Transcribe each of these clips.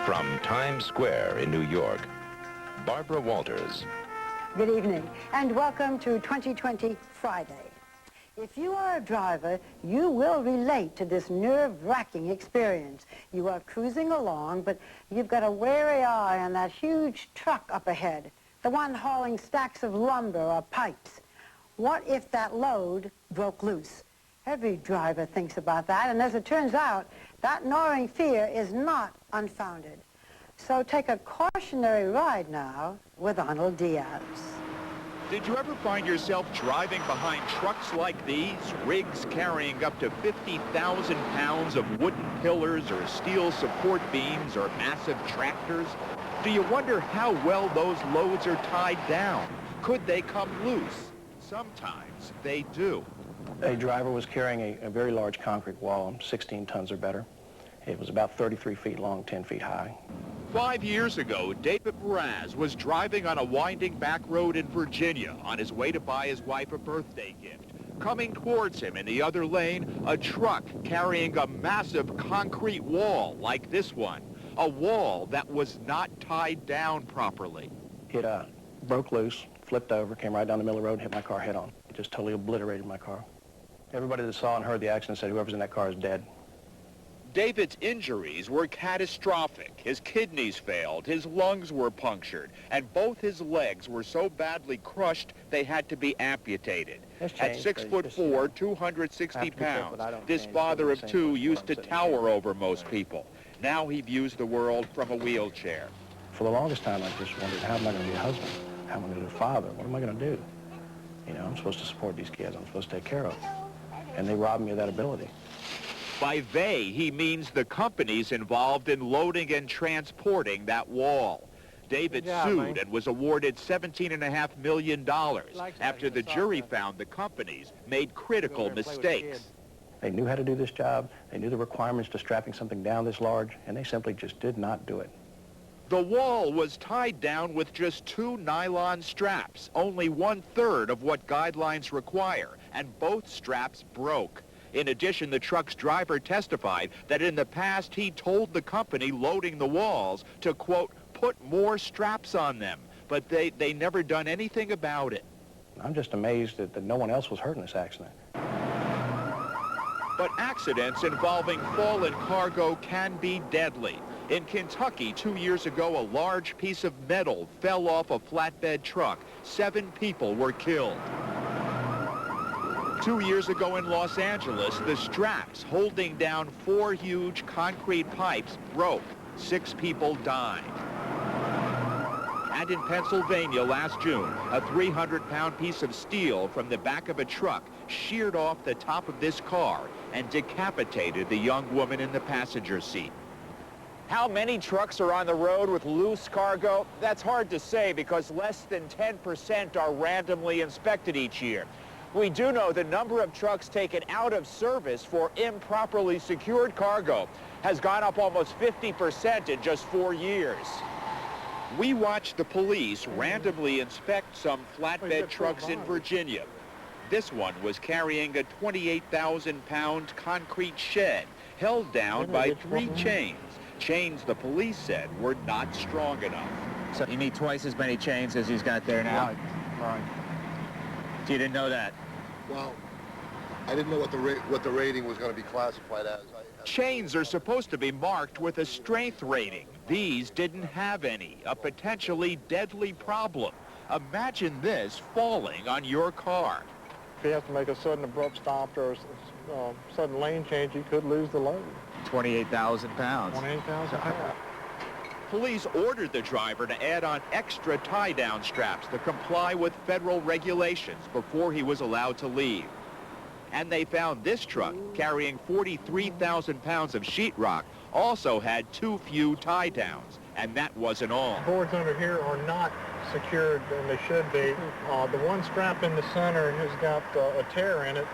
From Times Square in New York, Barbara Walters. Good evening, and welcome to 2020 Friday. If you are a driver, you will relate to this nerve-wracking experience. You are cruising along, but you've got a wary eye on that huge truck up ahead, the one hauling stacks of lumber or pipes. What if that load broke loose? Every driver thinks about that, and as it turns out, that gnawing fear is not unfounded. So take a cautionary ride now with Arnold Diaz. Did you ever find yourself driving behind trucks like these, rigs carrying up to 50,000 pounds of wooden pillars or steel support beams or massive tractors? Do you wonder how well those loads are tied down? Could they come loose? Sometimes they do. A driver was carrying a very large concrete wall, 16 tons or better. It was about 33 feet long, 10 feet high. 5 years ago, David Mraz was driving on a winding back road in Virginia on his way to buy his wife a birthday gift. Coming towards him in the other lane, a truck carrying a massive concrete wall like this one, a wall that was not tied down properly. It broke loose, flipped over, came right down the middle of the road and hit my car head on. It just totally obliterated my car. Everybody that saw and heard the accident said whoever's in that car is dead. David's injuries were catastrophic. His kidneys failed, his lungs were punctured, and both his legs were so badly crushed they had to be amputated. At 6'4", 260 pounds, this father of two used to tower over most people. Now he views the world from a wheelchair. For the longest time, I just wondered, how am I going to be a husband? How am I going to be a father? What am I going to do? You know, I'm supposed to support these kids. I'm supposed to take care of them. And they robbed me of that ability. By they, he means the companies involved in loading and transporting that wall. David sued and was awarded $17.5 million after the jury found the companies made critical mistakes. They knew how to do this job. They knew the requirements to strapping something down this large, and they simply just did not do it. The wall was tied down with just 2 nylon straps, only 1/3 of what guidelines require, and both straps broke. In addition, the truck's driver testified that in the past he told the company loading the walls to, quote, put more straps on them, but they never done anything about it. I'm just amazed that no one else was hurt in this accident. But accidents involving fallen cargo can be deadly. In Kentucky, 2 years ago, a large piece of metal fell off a flatbed truck. 7 people were killed. 2 years ago in Los Angeles, the straps holding down 4 huge concrete pipes broke. 6 people died. And in Pennsylvania last June, a 300-pound piece of steel from the back of a truck sheared off the top of this car and decapitated the young woman in the passenger seat. How many trucks are on the road with loose cargo? That's hard to say because less than 10% are randomly inspected each year. We do know the number of trucks taken out of service for improperly secured cargo has gone up almost 50% in just 4 years. We watched the police randomly inspect some flatbed trucks in Virginia. This one was carrying a 28,000-pound concrete shed held down by 3 chains. Chains the police said were not strong enough. So you need twice as many chains as he's got there now? Right. You didn't know that? Well, I didn't know what the rating was going to be classified as. Chains are supposed to be marked with a strength rating. These didn't have any, a potentially deadly problem. Imagine this falling on your car. If you have to make a sudden abrupt stop or a sudden lane change, you could lose the load. 28,000 pounds. 28,000 pounds. Police ordered the driver to add on extra tie-down straps to comply with federal regulations before he was allowed to leave. And they found this truck, carrying 43,000 pounds of sheetrock, also had too few tie-downs, and that wasn't all. Boards under here are not secured, and they should be. The one strap in the center has got a tear in it.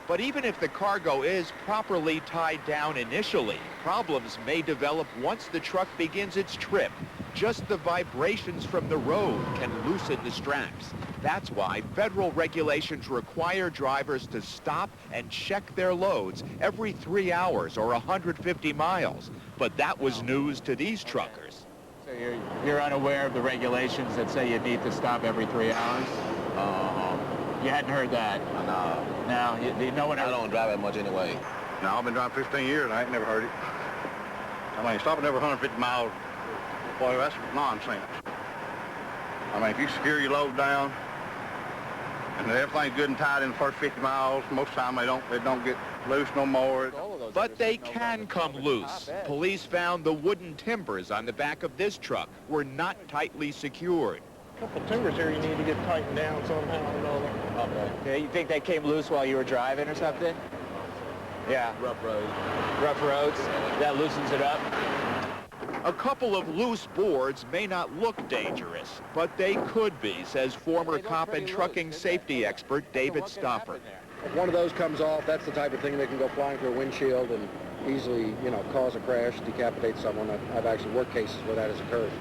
But even if the cargo is properly tied down initially, problems may develop once the truck begins its trip. Just the vibrations from the road can loosen the straps. That's why federal regulations require drivers to stop and check their loads every 3 hours or 150 miles. But that was news to these truckers. So you're unaware of the regulations that say you need to stop every 3 hours? You hadn't heard that? No. No, no one I ever... don't drive that much anyway. No, I've been driving 15 years and I ain't never heard it. I mean, stopping every 150 miles, boy, that's nonsense. I mean, if you secure your load down and everything's good and tight in the first 50 miles, most of the time they don't get loose no more. But they can come loose. Police found the wooden timbers on the back of this truck were not tightly secured. A couple timbers here you need to get tightened down somehow or another. Okay. You think they came loose while you were driving or something? Yeah. Rough road. Rough roads? That loosens it up? A couple of loose boards may not look dangerous, but they could be, says former cop and trucking safety expert David Stopper. If one of those comes off, that's the type of thing that can go flying through a windshield and easily, cause a crash, decapitate someone. I've actually worked cases where that has occurred.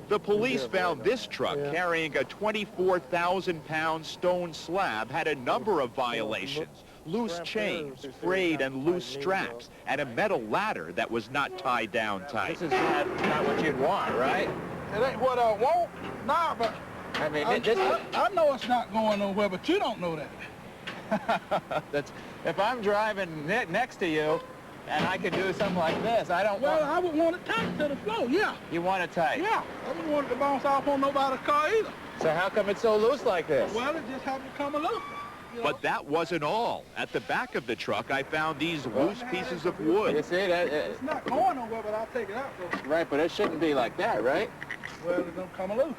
The police found this truck carrying a 24,000-pound stone slab had a number of violations. Loose chains, frayed and loose straps, and a metal ladder that was not tied down tight. This is not what you'd want, right? It ain't what I want, nah, but I mean, I know it's not going nowhere, but you don't know that. If I'm driving next to you and I could do something like this, I don't want... Well, I would want it tight to the floor, yeah. You want it tight? Yeah, I wouldn't want it to bounce off on nobody's car either. So how come it's so loose like this? Well, it just happened to come loose. But that wasn't all. At the back of the truck, I found these loose pieces of wood. You see, it's not going nowhere, but I'll take it out, though. Right, but it shouldn't be like that, right? Well, it's going to come loose.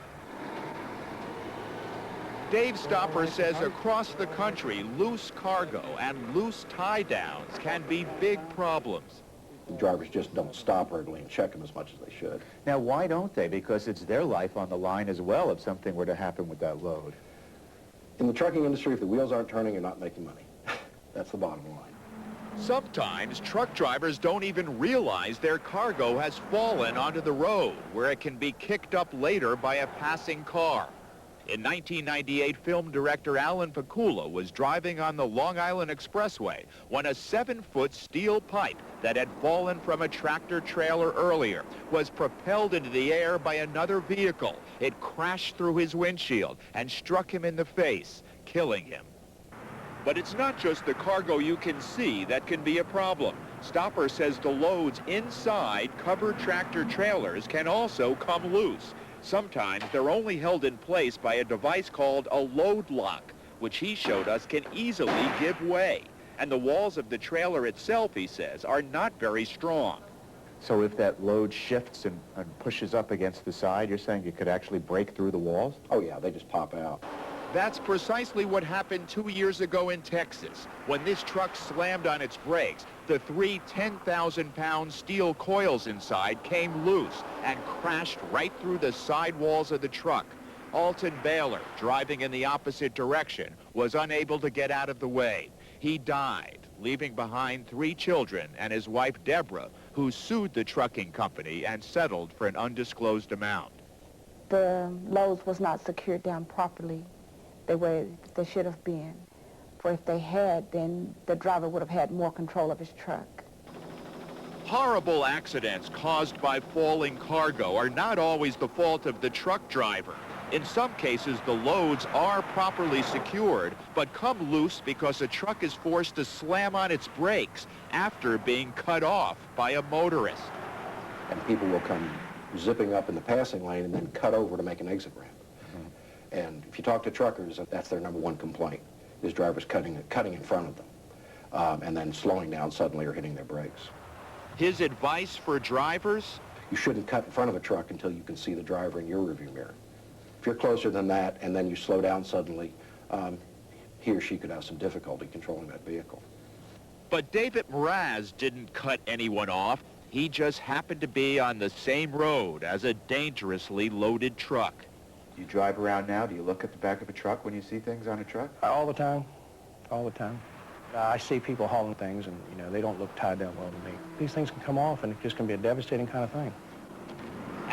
Dave Stopper says across the country, loose cargo and loose tie-downs can be big problems. The drivers just don't stop regularly and check them as much as they should. Now, why don't they? Because it's their life on the line as well if something were to happen with that load. In the trucking industry, if the wheels aren't turning, you're not making money. That's the bottom line. Sometimes truck drivers don't even realize their cargo has fallen onto the road, where it can be kicked up later by a passing car. In 1998, film director Alan Pakula was driving on the Long Island Expressway when a 7-foot steel pipe that had fallen from a tractor trailer earlier was propelled into the air by another vehicle. It crashed through his windshield and struck him in the face, killing him. But it's not just the cargo you can see that can be a problem. Stopper says the loads inside covered tractor trailers can also come loose. Sometimes they're only held in place by a device called a load lock, which he showed us can easily give way. And the walls of the trailer itself, he says, are not very strong. So if that load shifts and pushes up against the side, you're saying it could actually break through the walls? Oh, yeah, they just pop out. That's precisely what happened 2 years ago in Texas. When this truck slammed on its brakes, the 3 10,000-pound steel coils inside came loose and crashed right through the side walls of the truck. Alton Baylor, driving in the opposite direction, was unable to get out of the way. He died, leaving behind 3 children and his wife Deborah, who sued the trucking company and settled for an undisclosed amount. The loads was not secured down properly the way they should have been. For if they had, then the driver would have had more control of his truck. Horrible accidents caused by falling cargo are not always the fault of the truck driver. In some cases, the loads are properly secured, but come loose because a truck is forced to slam on its brakes after being cut off by a motorist. And people will come zipping up in the passing lane and then cut over to make an exit ramp. And if you talk to truckers, that's their number one complaint, is drivers cutting in front of them and then slowing down suddenly or hitting their brakes. His advice for drivers? You shouldn't cut in front of a truck until you can see the driver in your rearview mirror. If you're closer than that and then you slow down suddenly, he or she could have some difficulty controlling that vehicle. But David Mraz didn't cut anyone off. He just happened to be on the same road as a dangerously loaded truck. Do you drive around now? Do you look at the back of a truck when you see things on a truck? All the time. All the time. I see people hauling things and, they don't look tied down well to me. These things can come off and it just can be a devastating kind of thing.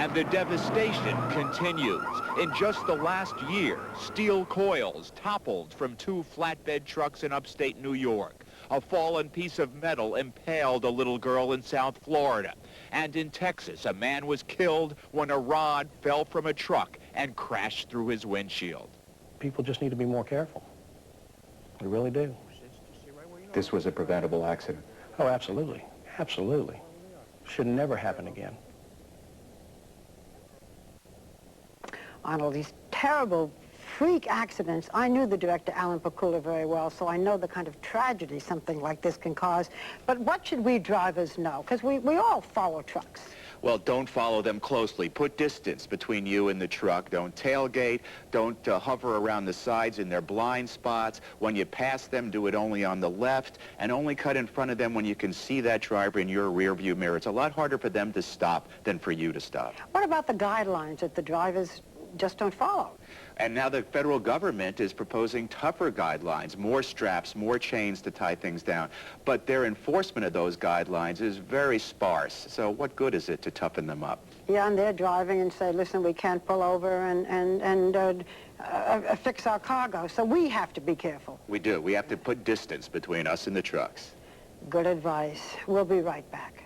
And the devastation continues. In just the last year, steel coils toppled from 2 flatbed trucks in upstate New York. A fallen piece of metal impaled a little girl in South Florida. And in Texas, a man was killed when a rod fell from a truck and crashed through his windshield. People just need to be more careful. We really do. This was a preventable accident. Oh, absolutely. Absolutely. Should never happen again. Arnold, these terrible freak accidents. I knew the director, Alan Pakula, very well, so I know the kind of tragedy something like this can cause. But what should we drivers know? Because we all follow trucks. Well, don't follow them closely. Put distance between you and the truck. Don't tailgate. Don't hover around the sides in their blind spots. When you pass them, do it only on the left, and only cut in front of them when you can see that driver in your rearview mirror. It's a lot harder for them to stop than for you to stop. What about the guidelines that the drivers just don't follow? And now the federal government is proposing tougher guidelines, more straps, more chains to tie things down. But their enforcement of those guidelines is very sparse. So what good is it to toughen them up? Yeah, and they're driving and say, listen, we can't pull over and fix our cargo. So we have to be careful. We do. We have to put distance between us and the trucks. Good advice. We'll be right back.